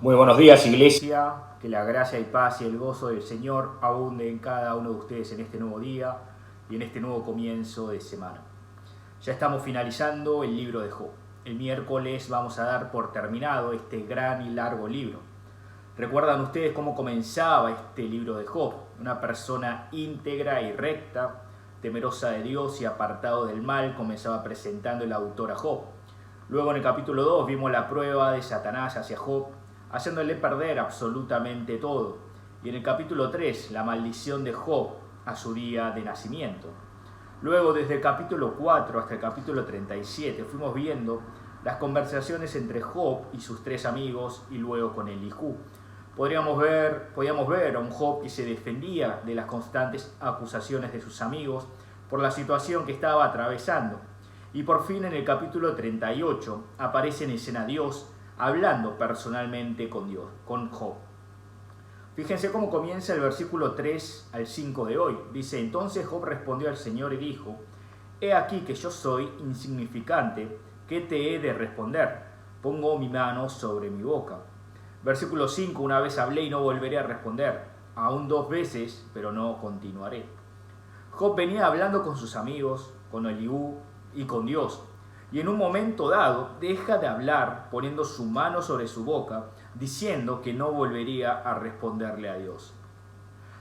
Muy buenos días, Iglesia. Que la gracia y paz y el gozo del Señor abunde en cada uno de ustedes en este nuevo día y en este nuevo comienzo de semana. Ya estamos finalizando el libro de Job. El miércoles vamos a dar por terminado este gran y largo libro. ¿Recuerdan ustedes cómo comenzaba este libro de Job? Una persona íntegra y recta, temerosa de Dios y apartado del mal, comenzaba presentando el autor a Job. Luego en el capítulo 2 vimos la prueba de Satanás hacia Job, haciéndole perder absolutamente todo. Y en el capítulo 3, la maldición de Job a su día de nacimiento. Luego, desde el capítulo 4 hasta el capítulo 37, fuimos viendo las conversaciones entre Job y sus tres amigos y luego con Elijú. Podíamos ver a un Job que se defendía de las constantes acusaciones de sus amigos por la situación que estaba atravesando. Y por fin en el capítulo 38 aparece en escena Dios hablando personalmente con Job. Fíjense cómo comienza el versículo 3 al 5 de hoy. Dice: entonces Job respondió al Señor y dijo: he aquí que yo soy insignificante, ¿qué te he de responder? Pongo mi mano sobre mi boca. Versículo 5: una vez hablé y no volveré a responder, aún 2 veces, pero no continuaré. Job venía hablando con sus amigos, con Eliú y con Dios. Y en un momento dado deja de hablar poniendo su mano sobre su boca, diciendo que no volvería a responderle a Dios.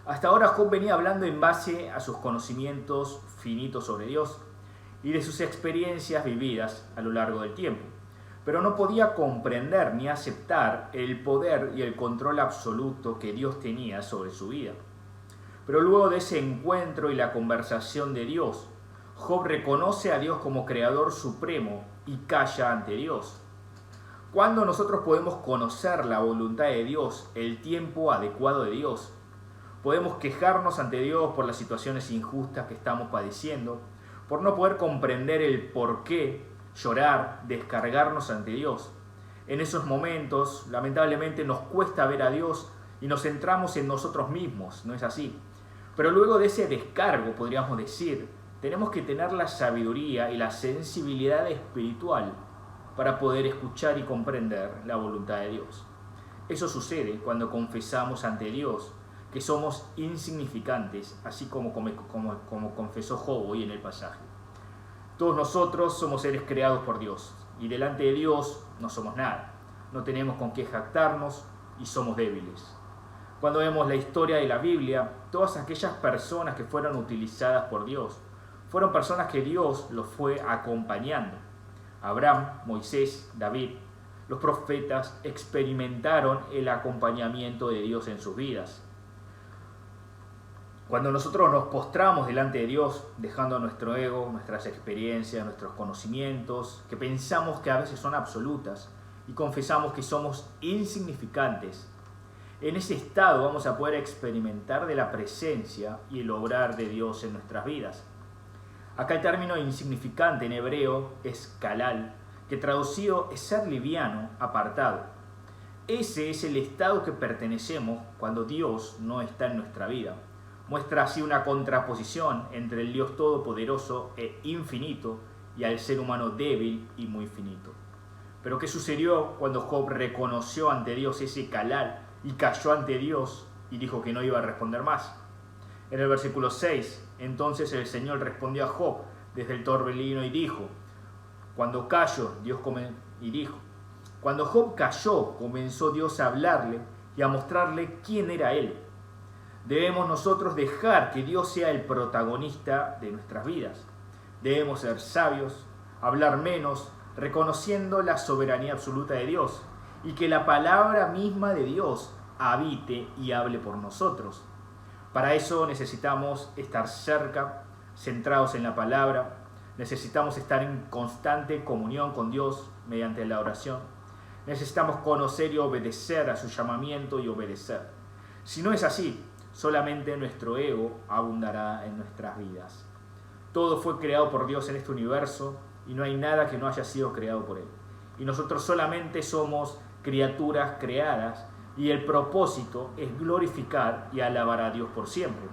Hasta ahora Job venía hablando en base a sus conocimientos finitos sobre Dios y de sus experiencias vividas a lo largo del tiempo. Pero no podía comprender ni aceptar el poder y el control absoluto que Dios tenía sobre su vida. Pero luego de ese encuentro y la conversación de Dios, Job reconoce a Dios como creador supremo y calla ante Dios. ¿Cuándo nosotros podemos conocer la voluntad de Dios, el tiempo adecuado de Dios? Podemos quejarnos ante Dios por las situaciones injustas que estamos padeciendo, por no poder comprender el por qué, llorar, descargarnos ante Dios. En esos momentos, lamentablemente, nos cuesta ver a Dios y nos centramos en nosotros mismos, ¿no es así? Pero luego de ese descargo, podríamos decir, tenemos que tener la sabiduría y la sensibilidad espiritual para poder escuchar y comprender la voluntad de Dios. Eso sucede cuando confesamos ante Dios que somos insignificantes, así como confesó Job hoy en el pasaje. Todos nosotros somos seres creados por Dios y delante de Dios no somos nada. No tenemos con qué jactarnos y somos débiles. Cuando vemos la historia de la Biblia, todas aquellas personas que fueron utilizadas por Dios fueron personas que Dios los fue acompañando. Abraham, Moisés, David, los profetas experimentaron el acompañamiento de Dios en sus vidas. Cuando nosotros nos postramos delante de Dios, dejando nuestro ego, nuestras experiencias, nuestros conocimientos, que pensamos que a veces son absolutas, y confesamos que somos insignificantes, en ese estado vamos a poder experimentar de la presencia y el obrar de Dios en nuestras vidas. Acá el término insignificante en hebreo es kalal, que traducido es ser liviano, apartado. Ese es el estado que pertenecemos cuando Dios no está en nuestra vida. Muestra así una contraposición entre el Dios todopoderoso e infinito y al ser humano débil y muy finito. Pero ¿qué sucedió cuando Job reconoció ante Dios ese kalal y cayó ante Dios y dijo que no iba a responder más? En el versículo 6, entonces el Señor respondió a Job desde el torbellino y dijo: cuando Job cayó, comenzó Dios a hablarle y a mostrarle quién era Él. Debemos nosotros dejar que Dios sea el protagonista de nuestras vidas. Debemos ser sabios, hablar menos, reconociendo la soberanía absoluta de Dios y que la palabra misma de Dios habite y hable por nosotros. Para eso necesitamos estar cerca, centrados en la palabra. Necesitamos estar en constante comunión con Dios mediante la oración. Necesitamos conocer y obedecer a su llamamiento y obedecer. Si no es así, solamente nuestro ego abundará en nuestras vidas. Todo fue creado por Dios en este universo y no hay nada que no haya sido creado por Él. Y nosotros solamente somos criaturas creadas y el propósito es glorificar y alabar a Dios por siempre.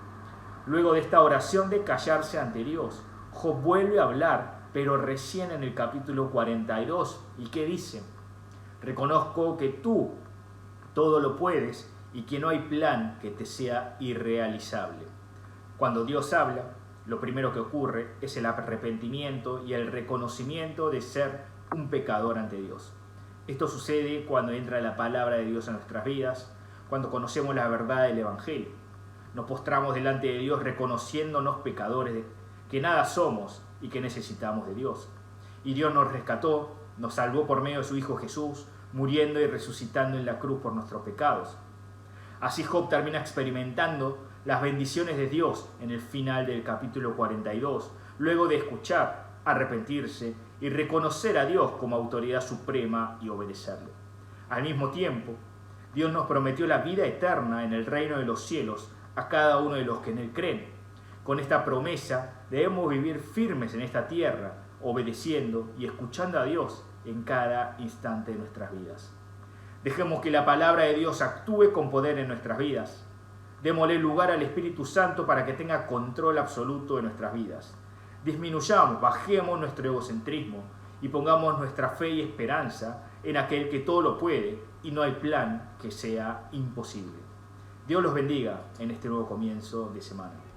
Luego de esta oración de callarse ante Dios, Job vuelve a hablar, pero recién en el capítulo 42. ¿Y qué dice? Reconozco que tú Todo lo puedes y que no hay plan que te sea irrealizable. Cuando Dios habla, lo primero que ocurre es el arrepentimiento y el reconocimiento de ser un pecador ante Dios. Esto sucede cuando entra la palabra de Dios en nuestras vidas, cuando conocemos la verdad del Evangelio. Nos postramos delante de Dios reconociéndonos pecadores, que nada somos y que necesitamos de Dios. Y Dios nos rescató, nos salvó por medio de su Hijo Jesús, muriendo y resucitando en la cruz por nuestros pecados. Así Job termina experimentando las bendiciones de Dios en el final del capítulo 42, luego de escuchar, arrepentirse y reconocer a Dios como autoridad suprema y obedecerle. Al mismo tiempo, Dios nos prometió la vida eterna en el reino de los cielos a cada uno de los que en Él creen. Con esta promesa debemos vivir firmes en esta tierra, obedeciendo y escuchando a Dios en cada instante de nuestras vidas. Dejemos que la palabra de Dios actúe con poder en nuestras vidas. Démosle lugar al Espíritu Santo para que tenga control absoluto de nuestras vidas. Disminuyamos, bajemos nuestro egocentrismo y pongamos nuestra fe y esperanza en aquel que todo lo puede y no hay plan que sea imposible. Dios los bendiga en este nuevo comienzo de semana.